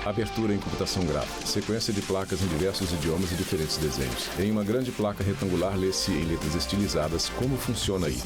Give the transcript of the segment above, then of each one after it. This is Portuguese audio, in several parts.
Abertura em computação gráfica. Sequência de placas em diversos idiomas e diferentes desenhos. Em uma grande placa retangular, lê-se em letras estilizadas como funciona aí.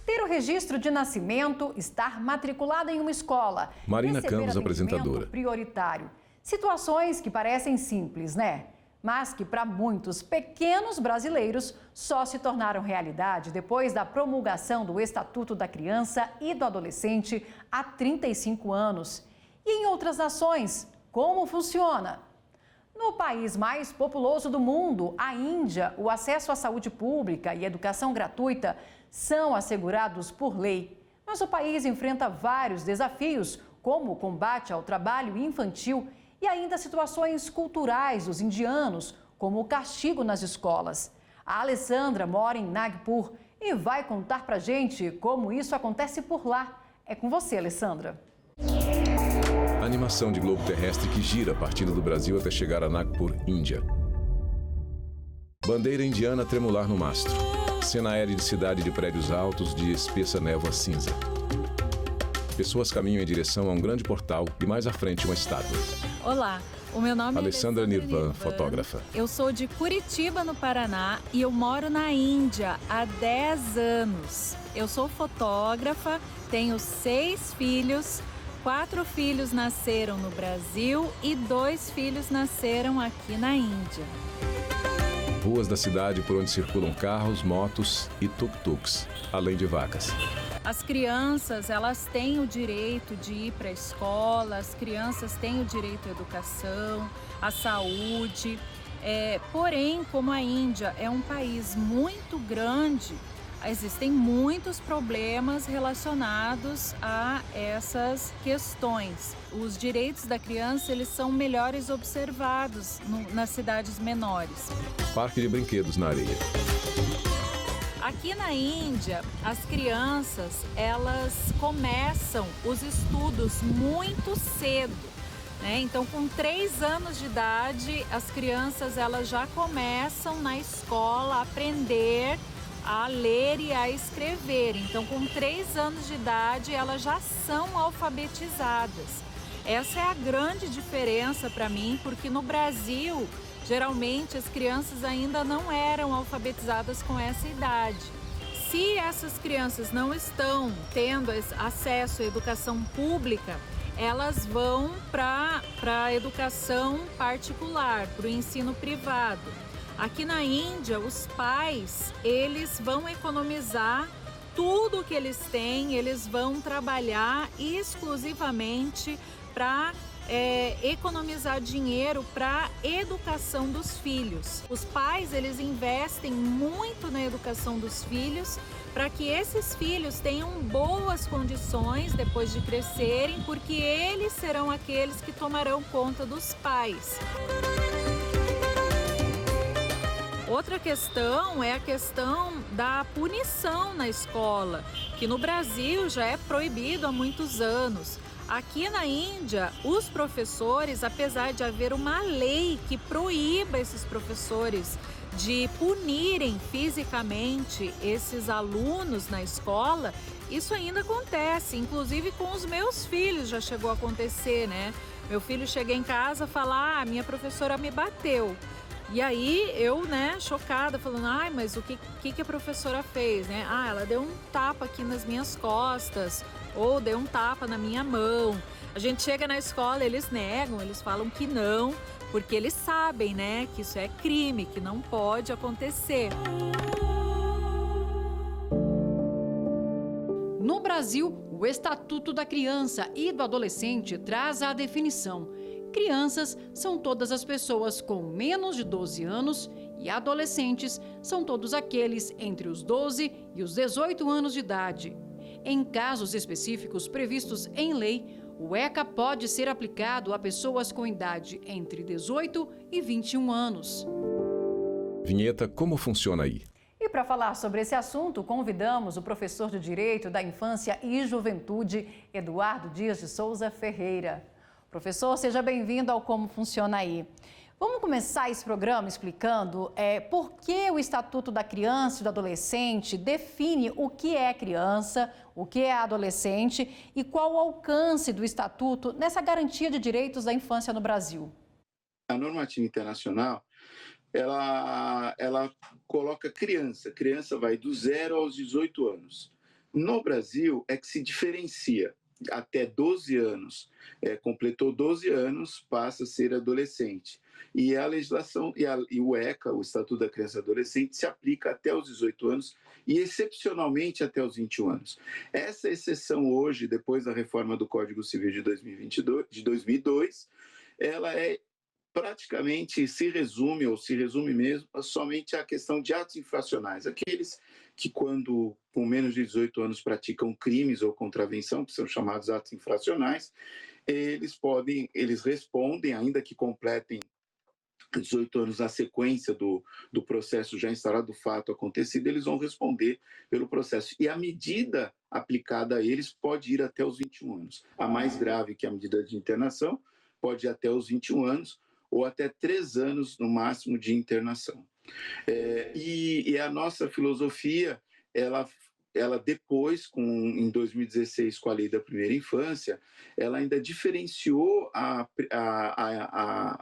Ter o registro de nascimento, estar matriculada em uma escola. Marina receber Campos, apresentadora. Prioritário. Situações que parecem simples, né? Mas que para muitos pequenos brasileiros só se tornaram realidade depois da promulgação do Estatuto da Criança e do Adolescente há 35 anos. E em outras nações, como funciona? No país mais populoso do mundo, a Índia, o acesso à saúde pública e educação gratuita são assegurados por lei. Mas o país enfrenta vários desafios, como o combate ao trabalho infantil e ainda situações culturais dos indianos, como o castigo nas escolas. A Alessandra mora em Nagpur e vai contar pra gente como isso acontece por lá. É com você, Alessandra. Animação de globo terrestre que gira partindo do Brasil até chegar a Nagpur, Índia. Bandeira indiana tremular no mastro. Cena aérea de cidade de prédios altos de espessa névoa cinza. Pessoas caminham em direção a um grande portal e mais à frente uma estátua. Olá, o meu nome é Alessandra Nirvan, fotógrafa. Eu sou de Curitiba, no Paraná, e eu moro na Índia há 10 anos. Eu sou fotógrafa, tenho 6 filhos, 4 filhos nasceram no Brasil e 2 filhos nasceram aqui na Índia. Ruas da cidade por onde circulam carros, motos e tuk-tuks, além de vacas. As crianças, elas têm o direito de ir para a escola, as crianças têm o direito à educação, à saúde. Porém, como a Índia é um país muito grande, existem muitos problemas relacionados a essas questões. Os direitos da criança, eles são melhores observados nas cidades menores. Parque de brinquedos na areia. Aqui na Índia, as crianças, elas começam os estudos muito cedo, né? Então, com 3 anos de idade, as crianças, elas já começam na escola a aprender a ler e a escrever. Então, com 3 anos de idade, elas já são alfabetizadas. Essa é a grande diferença para mim, porque no Brasil, geralmente as crianças ainda não eram alfabetizadas com essa idade. Se essas crianças não estão tendo acesso à educação pública, elas vão para a educação particular, para o ensino privado. Aqui na Índia, os pais, eles vão economizar tudo que eles têm, eles vão trabalhar exclusivamente para economizar dinheiro para a educação dos filhos. Os pais, eles investem muito na educação dos filhos para que esses filhos tenham boas condições depois de crescerem, porque eles serão aqueles que tomarão conta dos pais. Outra questão é a questão da punição na escola, que no Brasil já é proibido há muitos anos. Aqui na Índia, os professores, apesar de haver uma lei que proíba esses professores de punirem fisicamente esses alunos na escola, isso ainda acontece, inclusive com os meus filhos já chegou a acontecer, né? Meu filho chega em casa e fala, minha professora me bateu. E aí eu, chocada, falando, mas o que a professora fez, né? Ela deu um tapa aqui nas minhas costas, ou deu um tapa na minha mão. A gente chega na escola, eles negam, eles falam que não, porque eles sabem, né, que isso é crime, que não pode acontecer. No Brasil, o Estatuto da Criança e do Adolescente traz a definição. Crianças são todas as pessoas com menos de 12 anos e adolescentes são todos aqueles entre os 12 e os 18 anos de idade. Em casos específicos previstos em lei, o ECA pode ser aplicado a pessoas com idade entre 18 e 21 anos. Vinheta Como Funciona Aí. E para falar sobre esse assunto, convidamos o professor de Direito da Infância e Juventude, Eduardo Dias de Souza Ferreira. Professor, seja bem-vindo ao Como Funciona Aí. Vamos começar esse programa explicando por que o Estatuto da Criança e do Adolescente define o que é criança, o que é adolescente e qual o alcance do Estatuto nessa garantia de direitos da infância no Brasil. A normativa internacional, ela coloca criança. Criança vai do 0 aos 18 anos. No Brasil é que se diferencia. Até 12 anos, completou 12 anos, passa a ser adolescente. E a legislação, e o ECA, o Estatuto da Criança e Adolescente, se aplica até os 18 anos e, excepcionalmente, até os 21 anos. Essa exceção hoje, depois da reforma do Código Civil de 2002, ela praticamente se resume mesmo somente à questão de atos infracionais. Aqueles que, quando com menos de 18 anos praticam crimes ou contravenção, que são chamados atos infracionais, eles respondem, ainda que completem 18 anos na sequência do processo já instaurado, do fato acontecido, eles vão responder pelo processo. E a medida aplicada a eles pode ir até os 21 anos. A mais grave, que é a medida de internação, pode ir até os 21 anos, ou até 3 anos no máximo de internação. E a nossa filosofia, ela depois, em 2016, com a Lei da Primeira Infância, ela ainda diferenciou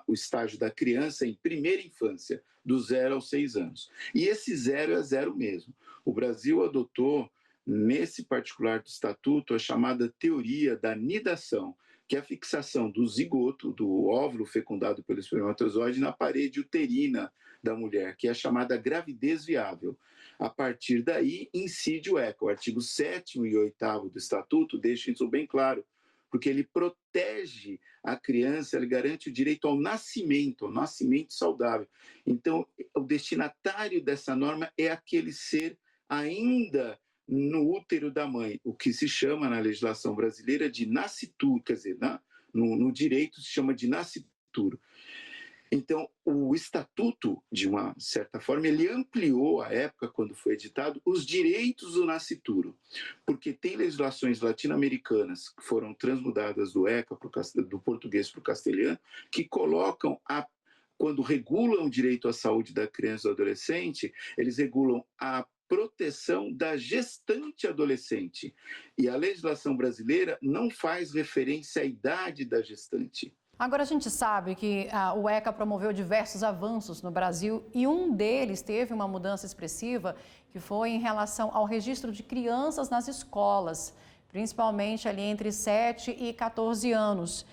o estágio da criança em primeira infância, do 0 aos 6 anos. E esse 0 é 0 mesmo. O Brasil adotou, nesse particular do Estatuto, a chamada teoria da nidação, que é a fixação do zigoto, do óvulo fecundado pelo espermatozoide, na parede uterina da mulher, que é a chamada gravidez viável. A partir daí, incide o ECA. O artigo 7º e 8º do Estatuto deixam isso bem claro, porque ele protege a criança, ele garante o direito ao nascimento saudável. Então, o destinatário dessa norma é aquele ser ainda no útero da mãe, o que se chama na legislação brasileira de nascituro, quer dizer, no direito se chama de nascituro. Então, o Estatuto, de uma certa forma, ele ampliou, à época, quando foi editado, os direitos do nascituro, porque tem legislações latino-americanas que foram transmudadas do ECA, do português para o castelhano, que colocam, quando regulam o direito à saúde da criança e do adolescente, eles regulam a proteção da gestante adolescente. E a legislação brasileira não faz referência à idade da gestante. Agora, a gente sabe que o ECA promoveu diversos avanços no Brasil e um deles teve uma mudança expressiva, que foi em relação ao registro de crianças nas escolas, principalmente ali entre 7 e 14 anos.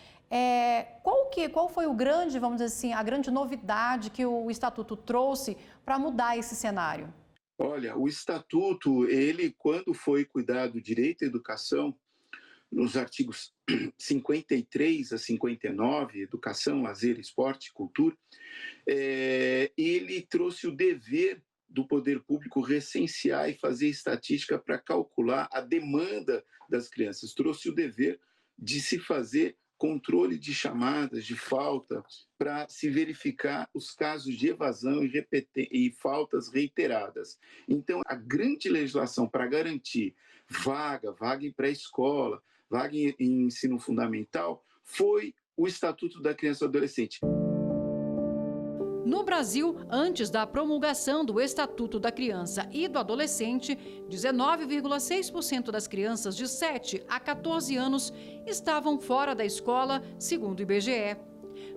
Qual foi vamos dizer assim, a grande novidade que o Estatuto trouxe para mudar esse cenário? Olha, o Estatuto, ele, quando foi cuidado do direito à educação, nos artigos 53 a 59, educação, lazer, esporte, cultura, ele trouxe o dever do poder público recensear e fazer estatística para calcular a demanda das crianças. Trouxe o dever de se fazer controle de chamadas, de falta, para se verificar os casos de evasão e faltas reiteradas. Então, a grande legislação para garantir vaga em pré-escola, vaga em ensino fundamental, foi o Estatuto da Criança e do Adolescente. No Brasil, antes da promulgação do Estatuto da Criança e do Adolescente, 19,6% das crianças de 7 a 14 anos estavam fora da escola, segundo o IBGE.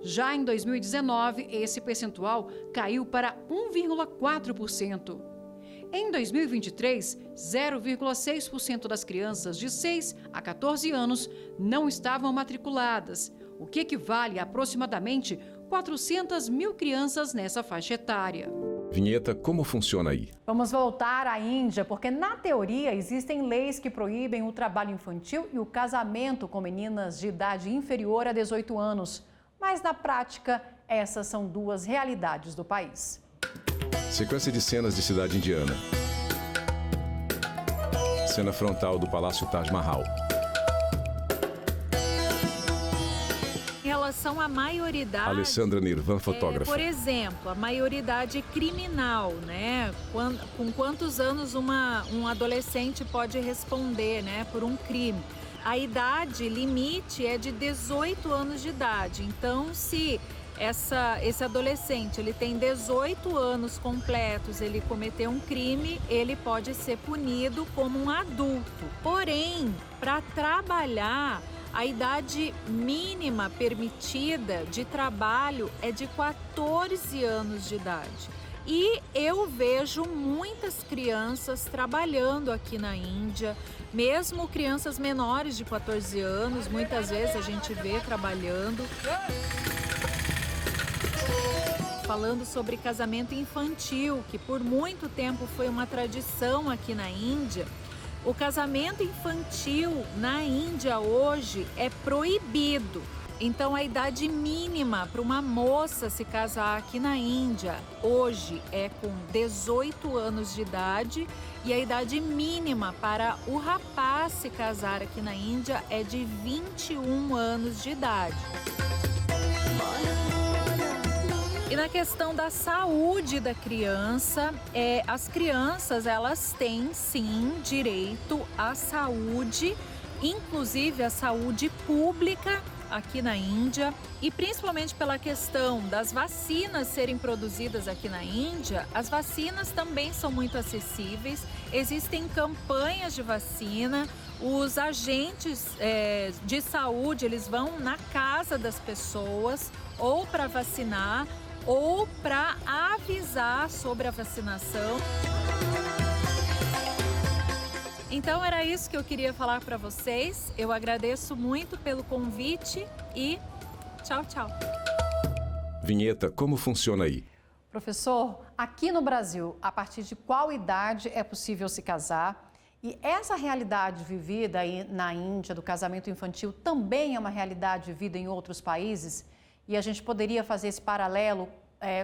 Já em 2019, esse percentual caiu para 1,4%. Em 2023, 0,6% das crianças de 6 a 14 anos não estavam matriculadas, o que equivale a aproximadamente 400 mil crianças nessa faixa etária. Vinheta, como funciona aí? Vamos voltar à Índia, porque na teoria existem leis que proíbem o trabalho infantil e o casamento com meninas de idade inferior a 18 anos. Mas na prática, essas são duas realidades do país. Sequência de cenas de cidade indiana. Cena frontal do Palácio Taj Mahal. Em relação à maioridade... Alessandra Nirvan, fotógrafa. Por exemplo, a maioridade criminal, né? Com quantos anos um adolescente pode responder, né, por um crime? A idade limite é de 18 anos de idade. Então, se esse adolescente, ele tem 18 anos completos, ele cometeu um crime, ele pode ser punido como um adulto. Porém, para trabalhar, a idade mínima permitida de trabalho é de 14 anos de idade. E eu vejo muitas crianças trabalhando aqui na Índia, mesmo crianças menores de 14 anos, muitas vezes a gente vê trabalhando. Falando sobre casamento infantil, que por muito tempo foi uma tradição aqui na Índia. O casamento infantil na Índia hoje é proibido. Então a idade mínima para uma moça se casar aqui na Índia hoje é com 18 anos de idade e a idade mínima para o rapaz se casar aqui na Índia é de 21 anos de idade. E na questão da saúde da criança, as crianças elas têm sim direito à saúde, inclusive a saúde pública aqui na Índia, e principalmente pela questão das vacinas serem produzidas aqui na Índia, as vacinas também são muito acessíveis, existem campanhas de vacina, os agentes de saúde eles vão na casa das pessoas ou para vacinar ou para avisar sobre a vacinação. Então era isso que eu queria falar para vocês. Eu agradeço muito pelo convite e tchau, tchau. Vinheta, como funciona aí? Professor, aqui no Brasil, a partir de qual idade é possível se casar? E essa realidade vivida aí na Índia do casamento infantil também é uma realidade vivida em outros países? E a gente poderia fazer esse paralelo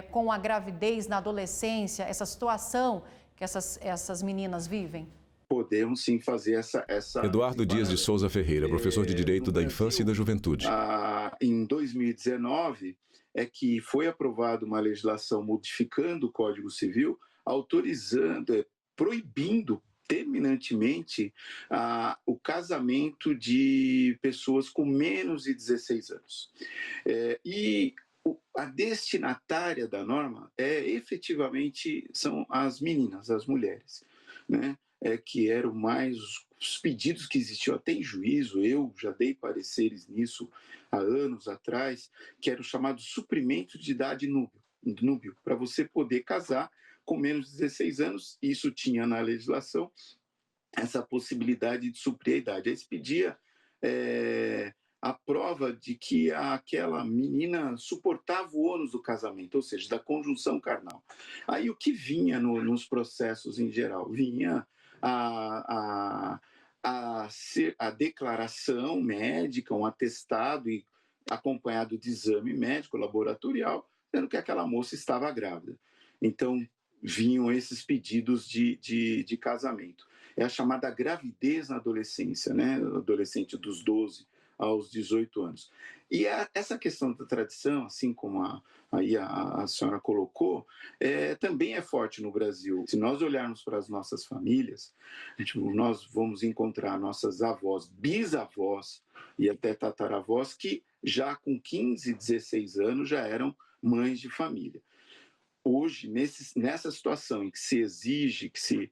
com a gravidez na adolescência, essa situação que essas meninas vivem? Podemos sim fazer essa Eduardo Dias de Souza Ferreira, professor de Direito da Infância e da Juventude. Em 2019 é que foi aprovada uma legislação modificando o Código Civil, autorizando, proibindo terminantemente o casamento de pessoas com menos de 16 anos. E a destinatária da norma efetivamente são as meninas, as mulheres, né? Que eram mais os pedidos que existiam até em juízo. Eu já dei pareceres nisso há anos atrás, que era o chamado suprimento de idade núbio, para você poder casar com menos de 16 anos. Isso tinha na legislação essa possibilidade de suprir a idade. Aí se pedia a prova de que aquela menina suportava o ônus do casamento, ou seja, da conjunção carnal. Aí o que vinha nos processos em geral? Vinha a declaração médica, um atestado acompanhado de exame médico laboratorial, dizendo que aquela moça estava grávida. Então, vinham esses pedidos de casamento. É a chamada gravidez na adolescência, né? Adolescente dos 12 aos 18 anos. E essa questão da tradição, assim como a senhora colocou, também é forte no Brasil. Se nós olharmos para as nossas famílias, nós vamos encontrar nossas avós, bisavós e até tataravós que já com 15, 16 anos já eram mães de família. Hoje, nessa situação em que se exige que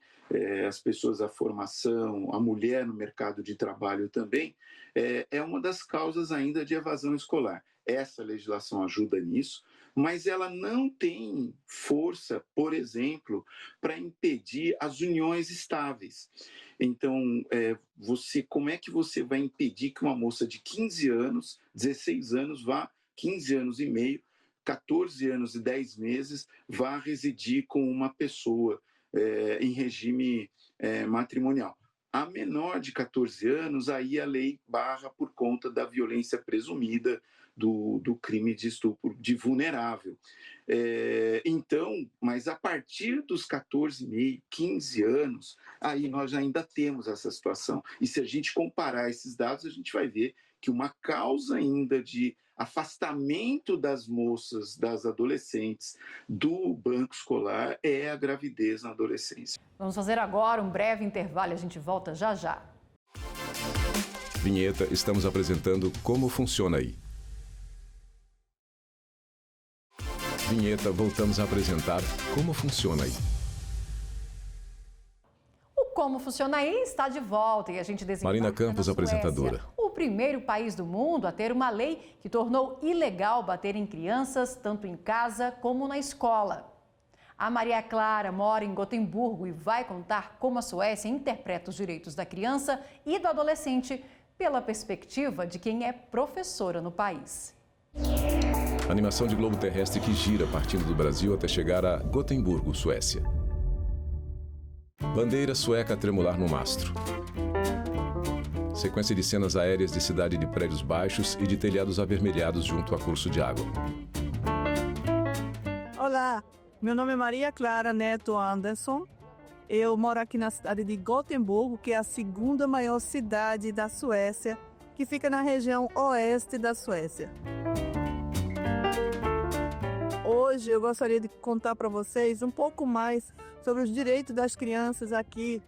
as pessoas, a formação, a mulher no mercado de trabalho também, é uma das causas ainda de evasão escolar. Essa legislação ajuda nisso, mas ela não tem força, por exemplo, para impedir as uniões estáveis. Então, como é que você vai impedir que uma moça de 15 anos, 16 anos, 15 anos e meio, 14 anos e 10 meses, vá residir com uma pessoa em regime matrimonial? A menor de 14 anos, aí a lei barra por conta da violência presumida do crime de estupro de vulnerável. Então, mas a partir dos 14,5, 15 anos, aí nós ainda temos essa situação. E se a gente comparar esses dados, a gente vai ver que uma causa ainda de afastamento das moças, das adolescentes, do banco escolar é a gravidez na adolescência. Vamos fazer agora um breve intervalo e a gente volta já já. Vinheta, estamos apresentando Como Funciona Aí. Vinheta, voltamos a apresentar Como Funciona Aí. O Como Funciona Aí está de volta e a gente desembarca Marina Campos, na Suécia, apresentadora. o primeiro país do mundo a ter uma lei que tornou ilegal bater em crianças, tanto em casa como na escola. A Maria Clara mora em Gotemburgo e vai contar como a Suécia interpreta os direitos da criança e do adolescente pela perspectiva de quem é professora no país. Animação de globo terrestre que gira partindo do Brasil até chegar a Gotemburgo, Suécia. Bandeira sueca a tremular no mastro. Sequência de cenas aéreas de cidade de prédios baixos e de telhados avermelhados junto a curso de água. Olá, meu nome é Maria Clara Neto Anderson. Eu moro aqui na cidade de Gotemburgo, que é a segunda maior cidade da Suécia, que fica na região oeste da Suécia. Hoje eu gostaria de contar para vocês um pouco mais sobre os direitos das crianças aqui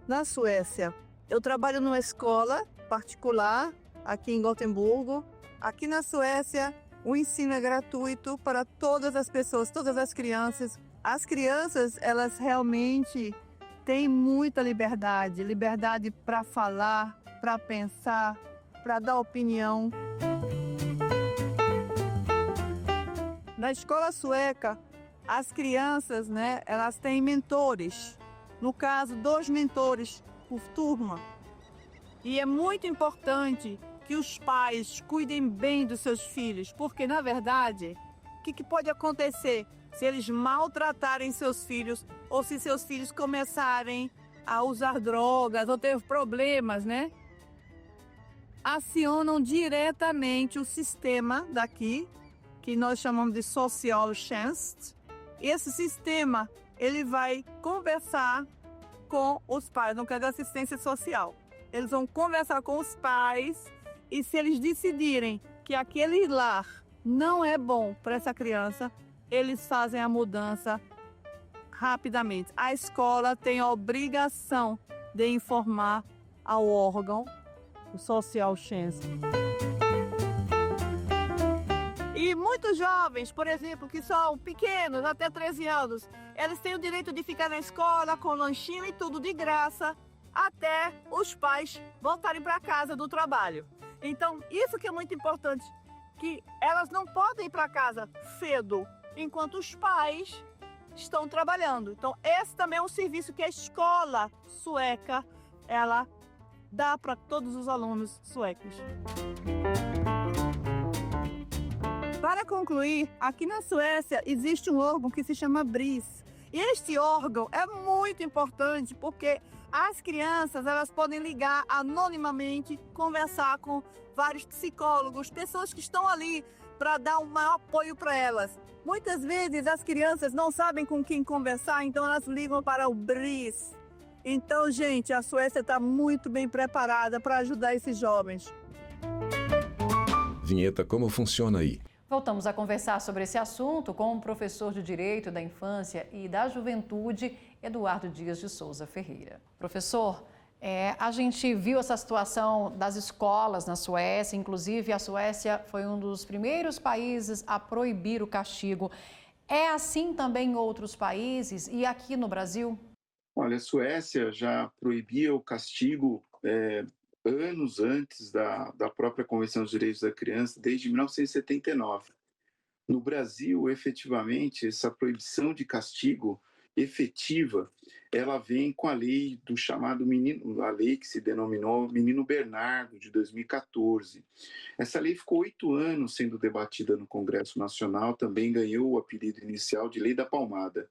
na Suécia. Eu trabalho numa escola particular aqui em Gotemburgo. Aqui na Suécia, o ensino é gratuito para todas as pessoas, todas as crianças. As crianças, elas realmente têm muita liberdade, liberdade para falar, para pensar, para dar opinião. Na escola sueca, as crianças, elas têm mentores. No caso, 2 mentores por turma. E é muito importante que os pais cuidem bem dos seus filhos, porque, na verdade, o que pode acontecer se eles maltratarem seus filhos ou se seus filhos começarem a usar drogas ou ter problemas, Acionam diretamente o sistema daqui, que nós chamamos de Socialtjänst. Esse sistema, ele vai conversar com os pais, no caso da assistência social. Eles vão conversar com os pais e se eles decidirem que aquele lar não é bom para essa criança, eles fazem a mudança rapidamente. A escola tem a obrigação de informar ao órgão, o Socialtjänst. E muitos jovens, por exemplo, que são pequenos, até 13 anos, eles têm o direito de ficar na escola com lanchinho e tudo de graça, até os pais voltarem para casa do trabalho. Então, isso que é muito importante, que elas não podem ir para casa cedo, enquanto os pais estão trabalhando. Então, esse também é um serviço que a escola sueca, ela dá para todos os alunos suecos. Para concluir, aqui na Suécia existe um órgão que se chama BRIS. E este órgão é muito importante porque as crianças, elas podem ligar anonimamente, conversar com vários psicólogos, pessoas que estão ali para dar um maior apoio para elas. Muitas vezes as crianças não sabem com quem conversar, então elas ligam para o BRIS. Então, gente, a Suécia está muito bem preparada para ajudar esses jovens. Vinheta Como Funciona Aí. Voltamos a conversar sobre esse assunto com o professor de Direito da Infância e da Juventude, Eduardo Dias de Souza Ferreira. Professor, a gente viu essa situação das escolas na Suécia, inclusive a Suécia foi um dos primeiros países a proibir o castigo. É assim também em outros países e aqui no Brasil? Olha, a Suécia já proibia o castigo anos antes da própria Convenção dos Direitos da Criança, desde 1979. No Brasil, efetivamente, essa proibição de castigo efetiva, ela vem com a lei do chamado a lei que se denominou Menino Bernardo, de 2014. Essa lei ficou 8 anos sendo debatida no Congresso Nacional, também ganhou o apelido inicial de Lei da Palmada.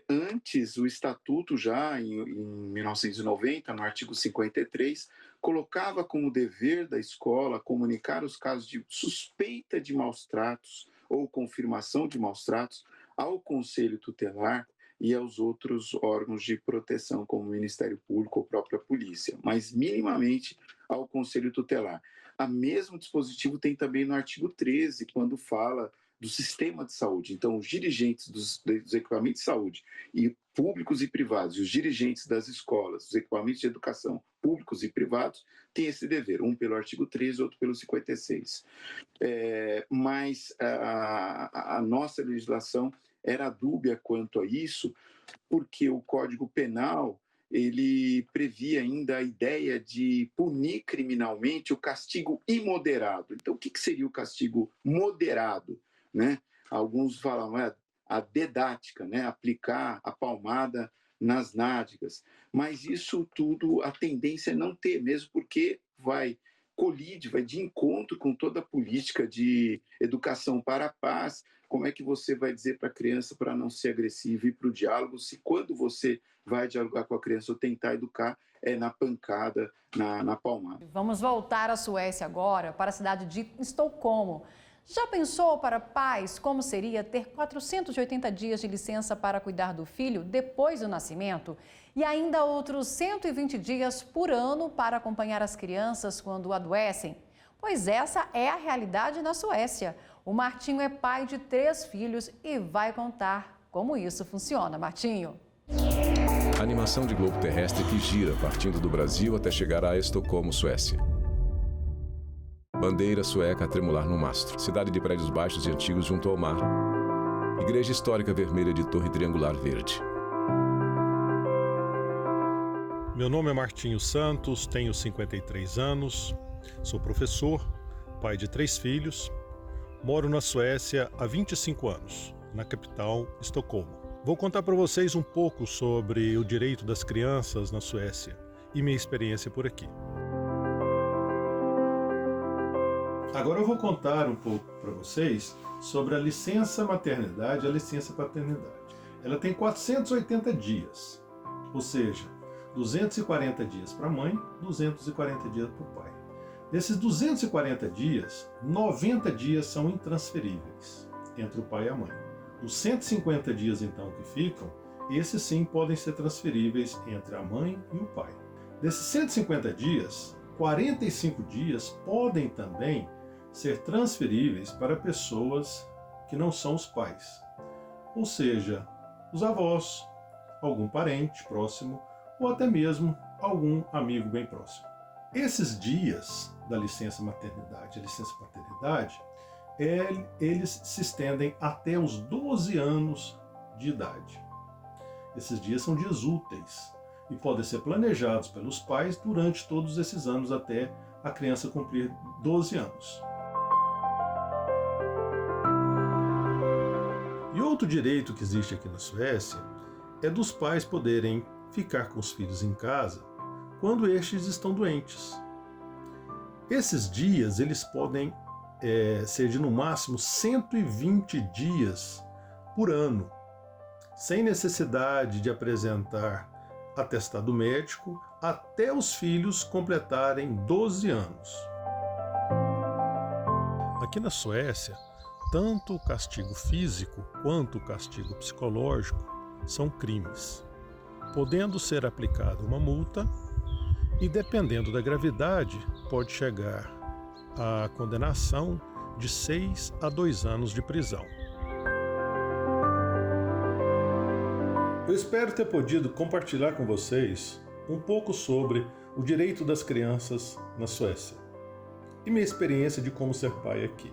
Antes, o Estatuto, já em 1990, no artigo 53, colocava como dever da escola comunicar os casos de suspeita de maus-tratos ou confirmação de maus-tratos ao Conselho Tutelar e aos outros órgãos de proteção, como o Ministério Público ou a própria Polícia, mas minimamente ao Conselho Tutelar. O mesmo dispositivo tem também no artigo 13, quando fala do sistema de saúde. Então, os dirigentes dos equipamentos de saúde, e públicos e privados, e os dirigentes das escolas, dos equipamentos de educação, públicos e privados, têm esse dever, um pelo artigo 13, outro pelo 56. Mas a nossa legislação era dúbia quanto a isso, porque o Código Penal ele previa ainda a ideia de punir criminalmente o castigo imoderado. Então, o que seria o castigo moderado, né? Alguns falam a didática, né? Aplicar a palmada nas nádegas. Mas isso tudo, a tendência é não ter, mesmo porque vai de encontro com toda a política de educação para a paz. Como é que você vai dizer para a criança para não ser agressiva e para o diálogo, se quando você vai dialogar com a criança ou tentar educar é na pancada, na palmada? Vamos voltar à Suécia agora, para a cidade de Estocolmo. Já pensou para pais como seria ter 480 dias de licença para cuidar do filho depois do nascimento? E ainda outros 120 dias por ano para acompanhar as crianças quando adoecem? Pois essa é a realidade na Suécia. O Martinho é pai de 3 filhos e vai contar como isso funciona. Martinho. Animação de globo terrestre que gira partindo do Brasil até chegar a Estocolmo, Suécia. Bandeira sueca a tremular no mastro. Cidade de prédios baixos e antigos junto ao mar. Igreja histórica vermelha de torre triangular verde. Meu nome é Martinho Santos, tenho 53 anos, sou professor, pai de 3 filhos, moro na Suécia há 25 anos, na capital, Estocolmo. Vou contar para vocês um pouco sobre o direito das crianças na Suécia e minha experiência por aqui. Agora eu vou contar um pouco para vocês sobre a licença maternidade e a licença paternidade. Ela tem 480 dias, ou seja, 240 dias para a mãe, 240 dias para o pai. Desses 240 dias, 90 dias são intransferíveis entre o pai e a mãe. Os 150 dias, então, que ficam, esses sim podem ser transferíveis entre a mãe e o pai. Desses 150 dias, 45 dias podem também ser transferíveis para pessoas que não são os pais, ou seja, os avós, algum parente próximo ou até mesmo algum amigo bem próximo. Esses dias da licença maternidade e licença paternidade, eles se estendem até os 12 anos de idade. Esses dias são dias úteis e podem ser planejados pelos pais durante todos esses anos até a criança cumprir 12 anos. E outro direito que existe aqui na Suécia é dos pais poderem ficar com os filhos em casa quando estes estão doentes. Esses dias eles podem ser de no máximo 120 dias por ano, sem necessidade de apresentar atestado médico até os filhos completarem 12 anos. Aqui na Suécia, tanto o castigo físico quanto o castigo psicológico são crimes, podendo ser aplicada uma multa e, dependendo da gravidade, pode chegar à condenação de 6 a 2 anos de prisão. Eu espero ter podido compartilhar com vocês um pouco sobre o direito das crianças na Suécia e minha experiência de como ser pai aqui.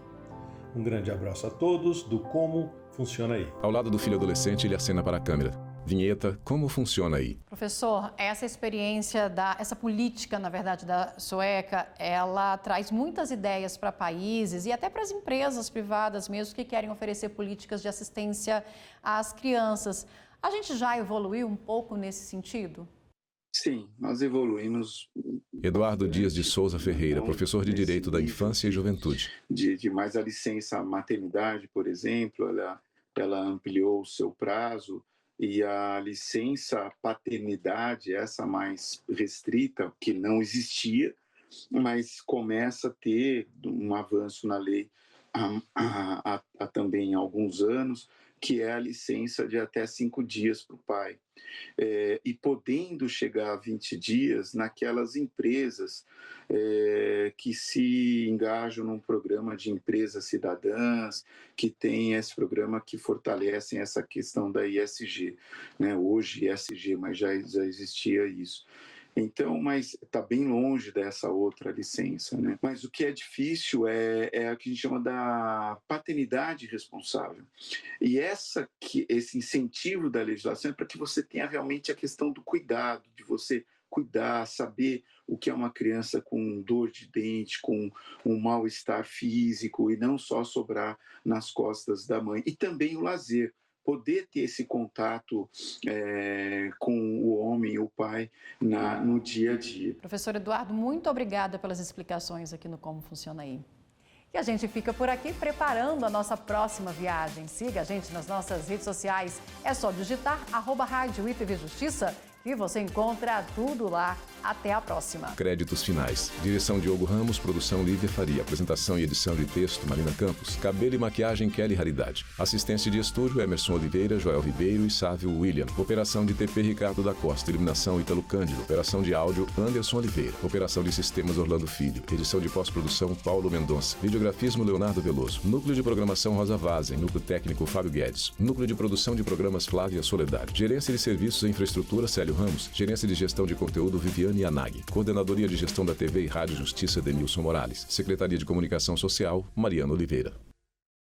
Um grande abraço a todos do Como Funciona Aí. Ao lado do filho adolescente, ele acena para a câmera. Vinheta, como funciona aí? Professor, essa experiência, essa política, na verdade, da sueca, ela traz muitas ideias para países e até para as empresas privadas mesmo que querem oferecer políticas de assistência às crianças. A gente já evoluiu um pouco nesse sentido? Sim, nós evoluímos. Eduardo Dias de Souza Ferreira, professor de Direito da Infância e Juventude. De mais a licença maternidade, por exemplo, ela ampliou o seu prazo, e a licença paternidade, essa mais restrita, que não existia, mas começa a ter um avanço na lei há também alguns anos, que é a licença de até 5 dias para o pai. E podendo chegar a 20 dias naquelas empresas que se engajam num programa de empresas cidadãs, que tem esse programa que fortalecem essa questão da ISG, né? Hoje ISG, mas já existia isso. Então, mas está bem longe dessa outra licença, né? Mas o que é difícil é o que a gente chama da paternidade responsável. E esse incentivo da legislação é para que você tenha realmente a questão do cuidado, de você cuidar, saber o que é uma criança com dor de dente, com um mal-estar físico, e não só sobrar nas costas da mãe. E também o lazer. Poder ter esse contato com o homem, o pai, no dia a dia. Professor Eduardo, muito obrigada pelas explicações aqui no Como Funciona Aí. E a gente fica por aqui preparando a nossa próxima viagem. Siga a gente nas nossas redes sociais. É só digitar @Rádio ITV Justiça e você encontra tudo lá. Até a próxima. Créditos finais. Direção Diogo Ramos, produção Lívia Faria, apresentação e edição de texto Marina Campos, cabelo e maquiagem Kelly Raridade, assistência de estúdio Emerson Oliveira, Joel Ribeiro e Sávio William, operação de TP Ricardo da Costa, iluminação Ítalo Cândido, operação de áudio Anderson Oliveira, operação de sistemas Orlando Filho, edição de pós-produção Paulo Mendonça, videografismo Leonardo Veloso, núcleo de programação Rosa Vazen, núcleo técnico Fábio Guedes, núcleo de produção de programas Flávia Soledade, gerência de serviços e infraestrutura Célio Ramos, gerência de gestão de conteúdo Viviane Yanagi, Coordenadoria de Gestão da TV e Rádio Justiça Denilson Morales, Secretaria de Comunicação Social Mariana Oliveira.